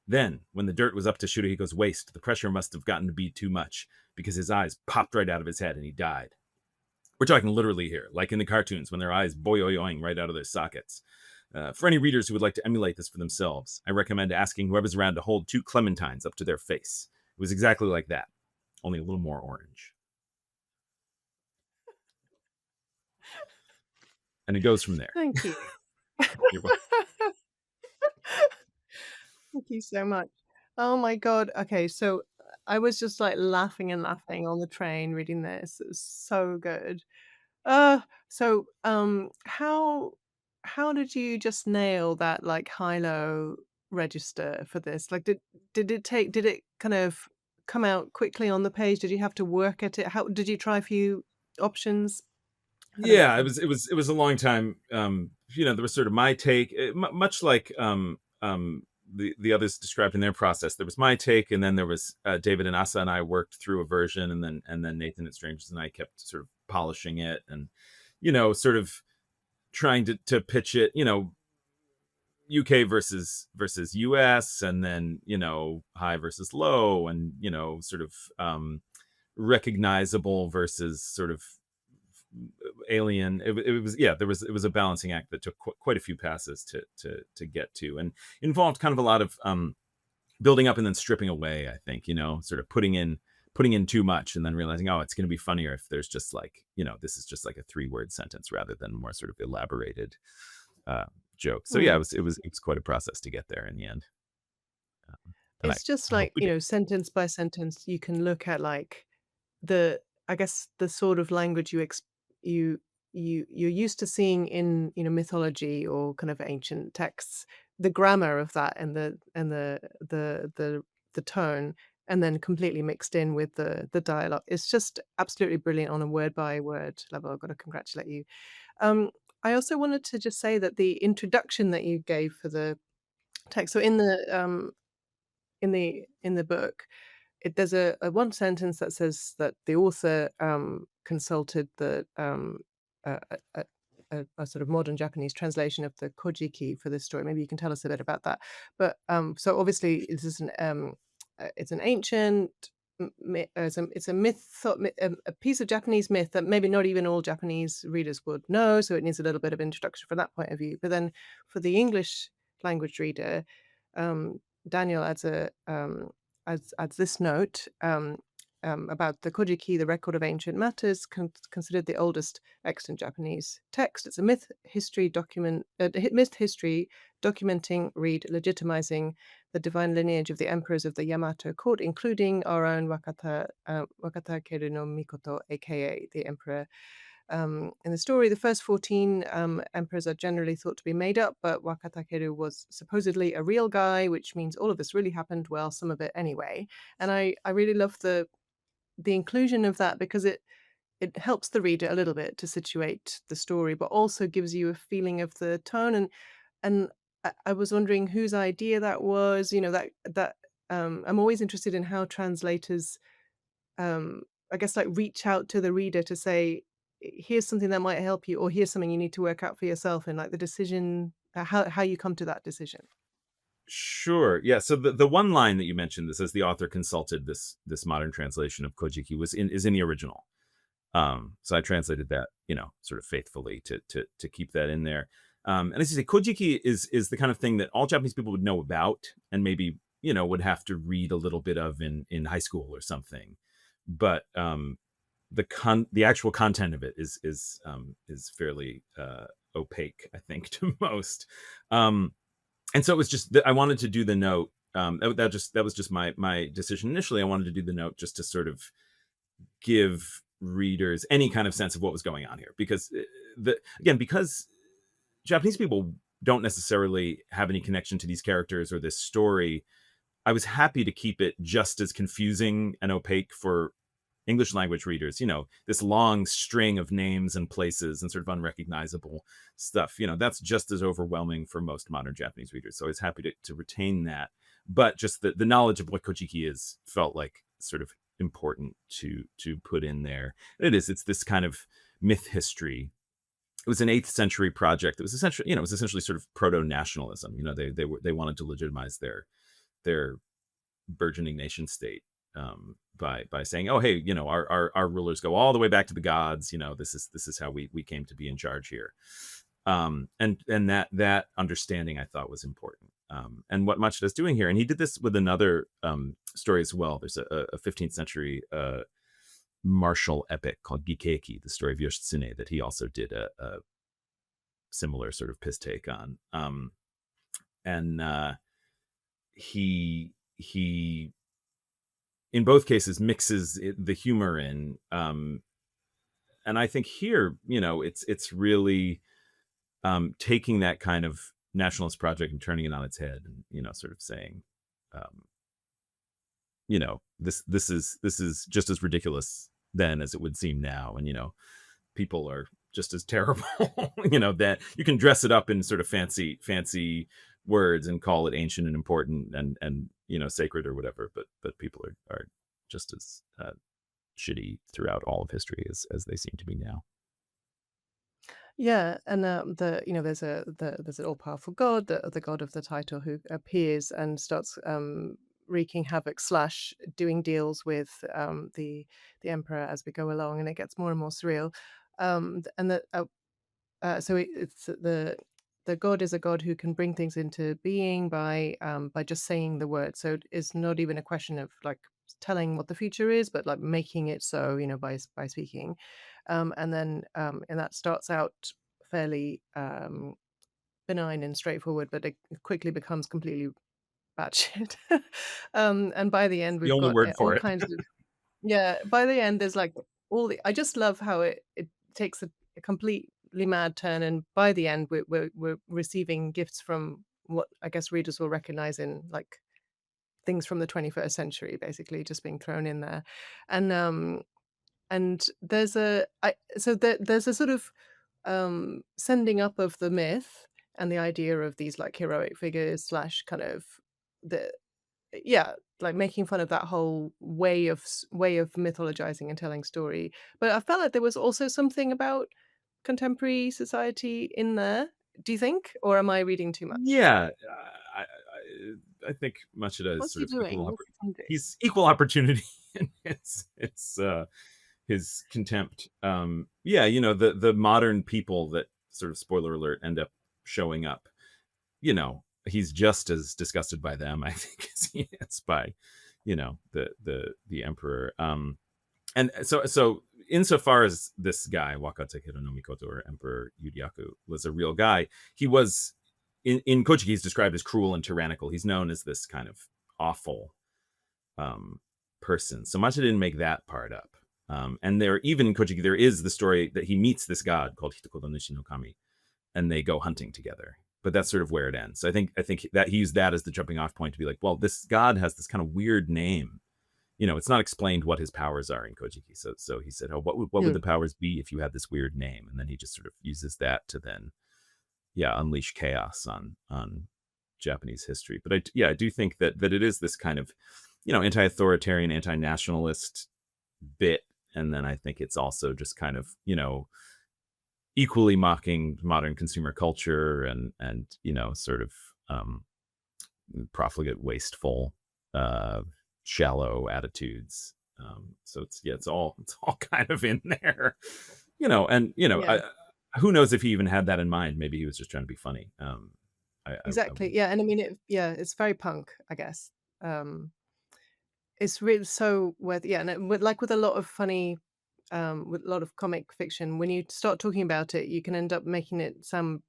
Then, when the dirt was up to Shirohiko's waist, the pressure must have gotten to be too much, because his eyes popped right out of his head and he died. We're talking literally here, like in the cartoons when their eyes boyoyoing right out of their sockets. For any readers who would like to emulate this for themselves, I recommend asking whoever's around to hold 2 clementines up to their face. It was exactly like that, only a little more orange. And it goes from there. Thank you. You're welcome. Thank you so much. Oh my God. Okay, so I was just like laughing and laughing on the train reading this. It was so good. So how did you just nail that like high-low register for this? Like did it kind of come out quickly on the page? Did you have to work at it? How did you try a few options? How did it Yeah, come? it was a long time. There was sort of my take, much like the others described in their process. There was my take, and then there was David and Asa and I worked through a version, and then Nathan at Strangers and I kept sort of polishing it, and sort of trying to pitch it, UK versus US, and then high versus low, and sort of recognizable versus sort of alien. It was a balancing act that took quite a few passes to get to, and involved kind of a lot of building up and then stripping away. I think sort of putting in too much and then realizing, oh, it's going to be funnier if there's just like this is just like a 3-word sentence rather than more sort of elaborated joke. So yeah, it was quite a process to get there in the end. It's just like, sentence by sentence, you can look at like I guess the sort of language you're used to seeing in mythology or kind of ancient texts, the grammar of that and the tone, and then completely mixed in with the dialogue. It's just absolutely brilliant on a word by word level. I've got to congratulate you. I also wanted to just say that the introduction that you gave for the text, so in the book, there's a one sentence that says that the author consulted a sort of modern Japanese translation of the Kojiki for this story. Maybe you can tell us a bit about that. But so obviously this is it's an ancient it's a myth, a piece of Japanese myth that maybe not even all Japanese readers would know. So it needs a little bit of introduction from that point of view. But then for the English language reader, Daniel adds adds this note about the Kojiki, the record of ancient matters, considered the oldest extant Japanese text. It's a myth history documenting, legitimizing the divine lineage of the emperors of the Yamato court, including our own Wakata Keru no Mikoto, aka the emperor in the story, the first 14 emperors are generally thought to be made up, but Wakatakeru was supposedly a real guy, which means all of this really happened. Well, some of it anyway. And I really love the inclusion of that, because it helps the reader a little bit to situate the story, but also gives you a feeling of the tone. And I was wondering whose idea that was. That I'm always interested in how translators, I guess, like, reach out to the reader to say, here's something that might help you, or here's something you need to work out for yourself, and like the decision, how you come to that decision. Sure. Yeah. So the one line that you mentioned that says the author consulted this modern translation of Kojiki is in the original. So I translated that, sort of faithfully to keep that in there. And as you say, Kojiki is the kind of thing that all Japanese people would know about, and maybe would have to read a little bit of in high school or something. But the actual content of it is fairly opaque, I think, to most. And so it was just that I wanted to do the note. That was just my decision initially. I wanted to do the note just to sort of give readers any kind of sense of what was going on here, because because Japanese people don't necessarily have any connection to these characters or this story, I was happy to keep it just as confusing and opaque for English language readers. This long string of names and places and sort of unrecognizable stuff, that's just as overwhelming for most modern Japanese readers. So I was happy to retain that, but just the knowledge of what Kojiki is felt like sort of important to put in there. It's this kind of myth history. It was an 8th century project. It was essentially sort of proto-nationalism. They wanted to legitimize their burgeoning nation state by saying, oh, hey, our rulers go all the way back to the gods. This is how we came to be in charge here. And that understanding I thought was important. And what Machida is doing here, and he did this with another story as well. There's a 15th century martial epic called Gikeki, the story of Yoshitsune, that he also did a similar sort of piss take on. And he in both cases mixes the humor in. And I think here, it's really taking that kind of nationalist project and turning it on its head, and sort of saying, this is just as ridiculous then as it would seem now, and people are just as terrible. That you can dress it up in sort of fancy words and call it ancient and important and sacred or whatever, but people are just as shitty throughout all of history as they seem to be now. Yeah, and there's an all-powerful god, the god of the title, who appears and starts wreaking havoc / doing deals with the emperor as we go along, and it gets more and more surreal. And that so it's the god is a god who can bring things into being by just saying the word. So it's not even a question of like telling what the future is, but like making it so, by speaking. And that starts out fairly benign and straightforward, but it quickly becomes completely batshit. And by the end, The we've only got word for all it. kinds of by the end, there's like I just love how it takes a completely mad turn, and by the end, we're receiving gifts from what I guess readers will recognize in like things from the 21st century, basically just being thrown in there. And there's there's a sort of sending up of the myth and the idea of these like heroic figures / kind of the like making fun of that whole way of mythologizing and telling story. But I felt like there was also something about contemporary society in there. Do you think, or am I reading too much? Yeah, I think Machida is What's sort he of doing? What's he doing? he's equal opportunity in his contempt. The modern people that sort of, spoiler alert, end up showing up. He's just as disgusted by them, I think, as he is by, the emperor. And so insofar as this guy Wakata Hironomikoto, or Emperor Yuryaku, was a real guy, he was in Kojiki, he's described as cruel and tyrannical. He's known as this kind of awful person. So Machida didn't make that part up. And there, even in Kojiki, there is the story that he meets this god called Hitokodo Nishi no Kami, and they go hunting together. But that's sort of where it ends. I think that he used that as the jumping off point to be like, well, this god has this kind of weird name. It's not explained what his powers are in Kojiki. So he said, oh, what would the powers be if you had this weird name? And then he just sort of uses that to then, unleash chaos on Japanese history. But I do think that it is this kind of, anti-authoritarian, anti-nationalist bit. And then I think it's also just kind of, equally mocking modern consumer culture and sort of profligate, wasteful, shallow attitudes. So it's all kind of in there, who knows if he even had that in mind? Maybe he was just trying to be funny. Exactly. Yeah. And I mean, it's very punk, I guess. It's really so and with a lot of funny, with a lot of comic fiction, when you start talking about it, you can end up making it sound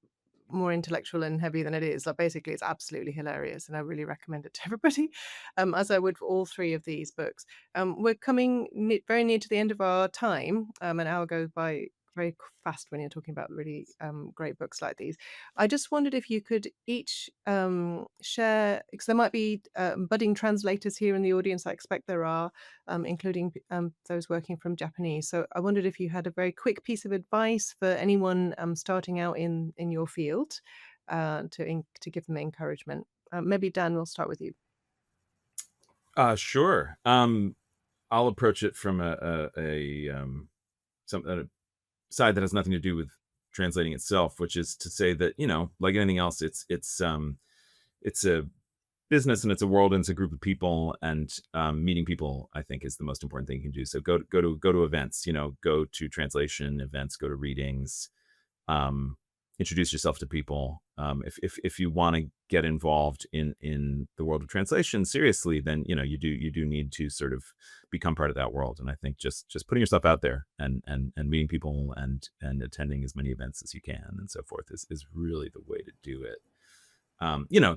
more intellectual and heavy than it is. Like, basically, it's absolutely hilarious, and I really recommend it to everybody, as I would for all three of these books. We're coming very near to the end of our time. An hour goes by very fast when you're talking about really great books like these. I just wondered if you could each share, because there might be budding translators here in the audience. I expect there are, including those working from Japanese. So I wondered if you had a very quick piece of advice for anyone starting out in your field, to give them encouragement. Maybe Dan, we'll start with you. Sure. I'll approach it from a side that has nothing to do with translating itself, which is to say that, like anything else, it's a business and it's a world and it's a group of people, and meeting people, I think, is the most important thing you can do. So go to events, go to translation events, go to readings, introduce yourself to people. If you want to get involved in the world of translation seriously, then you do need to sort of become part of that world. And I think just putting yourself out there and meeting people and attending as many events as you can and so forth is really the way to do it.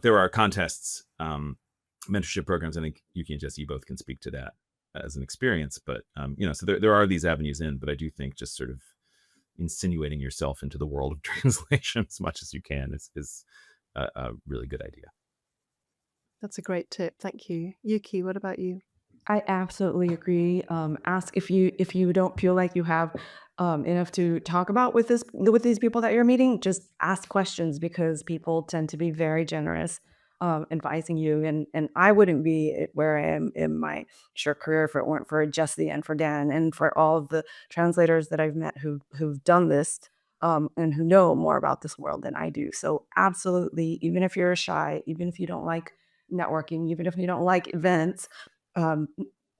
There are contests, mentorship programs. I think Yuki and Jesse, you both can speak to that as an experience. But so there are these avenues in. But I do think just sort of insinuating yourself into the world of translation as much as you can is a really good idea. That's a great tip. Thank you. Yuki, what about you? I absolutely agree. Ask if you don't feel like you have enough to talk about with these people that you're meeting. Just ask questions, because people tend to be very generous, advising you. And I wouldn't be where I am in my short career if it weren't for Jesse and for Dan and for all of the translators that I've met who've done this, and who know more about this world than I do. So absolutely, even if you're shy, even if you don't like networking, even if you don't like events,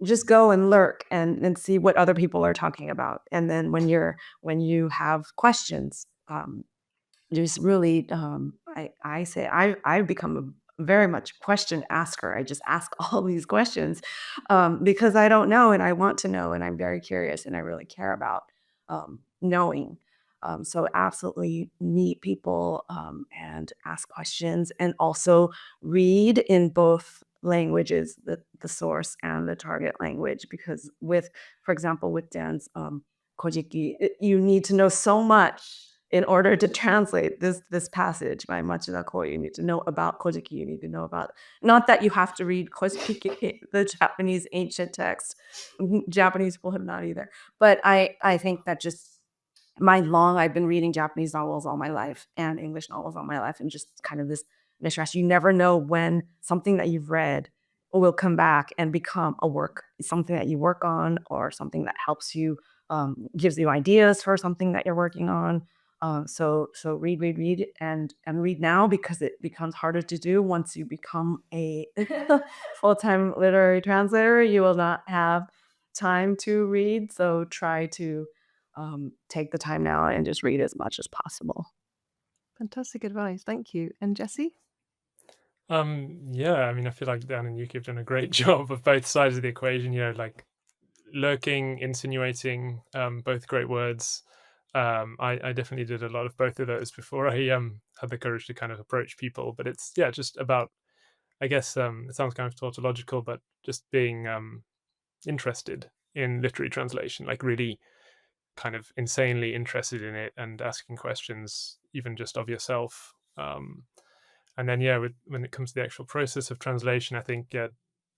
just go and lurk and see what other people are talking about. And then when you have questions, just really, I say I've become a very much question asker. I just ask all these questions, because I don't know and I want to know, and I'm very curious and I really care about knowing. So absolutely meet people, and ask questions, and also read in both languages, the source and the target language, because for example, with Dan's Kojiki, you need to know so much in order to translate this passage by Machida. You need to know about Kojiki. You need to know about, not that you have to read Kojiki, the Japanese ancient text. Japanese people have not either. But I think that just I've been reading Japanese novels all my life and English novels all my life, and just kind of this mishmash. You never know when something that you've read will come back and become a work, something that you work on, or something that helps you, gives you ideas for something that you're working on. So read, and read now, because it becomes harder to do once you become a full-time literary translator. You will not have time to read, so try to take the time now and just read as much as possible. Fantastic advice. Thank you. And Jesse? I mean, I feel like Dan and Yuki have done a great job of both sides of the equation, like lurking, insinuating, both great words. I definitely did a lot of both of those before I had the courage to kind of approach people. But it's just about, I guess, it sounds kind of tautological, but just being interested in literary translation, like really kind of insanely interested in it and asking questions, even just of yourself. And then, yeah, when it comes to the actual process of translation, I think, yeah,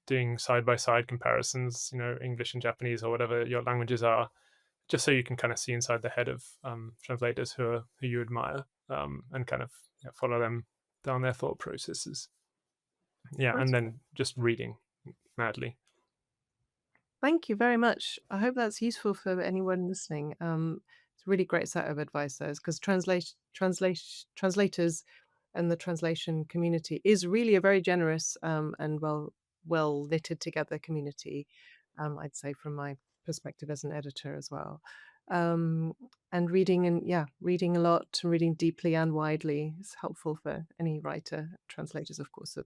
doing side by side comparisons, English and Japanese or whatever your languages are, just so you can kind of see inside the head of translators who you admire, and kind of follow them down their thought processes. Yeah, and then just reading madly. Thank you very much. I hope that's useful for anyone listening. It's a really great set of advice, those, because translators and the translation community is really a very generous and well knitted together community. I'd say from my perspective as an editor as well. And reading a lot, reading deeply and widely is helpful for any writer. Translators, of course,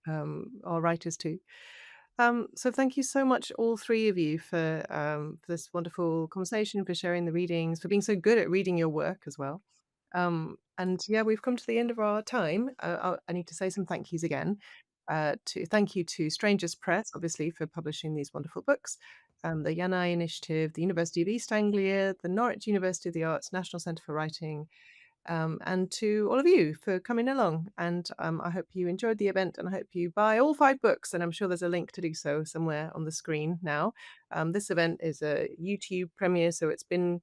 are writers too. So thank you so much, all three of you, for this wonderful conversation, for sharing the readings, for being so good at reading your work as well. And yeah, we've come to the end of our time. I need to say some thank yous again. Thank you to Strangers Press, obviously, for publishing these wonderful books, the Yanai Initiative, the University of East Anglia, the Norwich University of the Arts, National Centre for Writing, and to all of you for coming along. And I hope you enjoyed the event, and I hope you buy all 5 books, and I'm sure there's a link to do so somewhere on the screen now. This event is a YouTube premiere, so it's been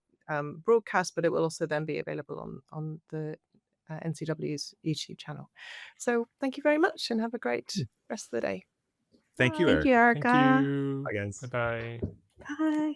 broadcast, but it will also then be available on the NCW's YouTube channel. So thank you very much, and have a great rest of the day. Thank you, Thank Eric. you, Thank Erica. you. Bye, guys. Bye-bye. Bye.